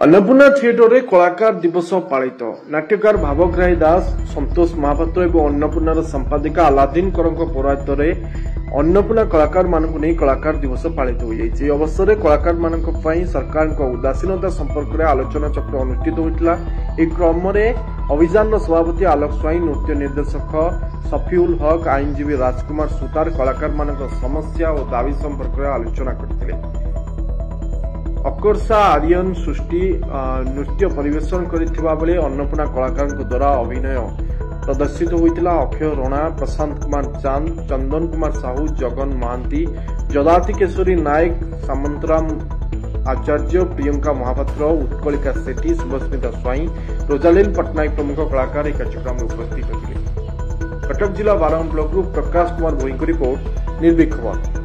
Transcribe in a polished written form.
Annapurna theatre रे कलाकार दिवस पालित नाट्यकार भावग्राही दास संतोष महापात्र और अन्नपूर्णार संपादिका आलादीन करंक पौराहित्य अन्नपूर्णा कलाकार मानक नहीं कलाकार दिवस पालित हो जाए। अवसर में कलाकार मानक सरकार उदासीनता संपर्क में आलोचना चक्र अनुष्ठित होता। क्रम अभियान सभापति आलोक स्वाई, नृत्य निर्देशक सफिउल हक, आईनजीवी राजकुमार सुतार कलाकार मानक समस्या और दावी संपर्क में आलोचना करते। अकर्षा आर्यन सृष्टि नृत्य परिवेशन करथिबा बेले अन्नपूर्णा कलाकार द्वारा अभिनय प्रदर्शित होता। अक्षय रणा, प्रशांत कुमार चांद, चंदन कुमार साहू, जगन महांती, जदाति केशरी नायक, सामंतराम आचार्य, प्रियंका महापात्र, उत्कलिका सेठी, शुभस्मिता स्वाई, रोजालिन पट्टनायक प्रमुख कलाकार एक कार्यक्रम में उपस्थित थे। कटक जिला 12 ब्लॉक प्रकाश कुमार भोई रिपोर्ट, निर्भीक खबर।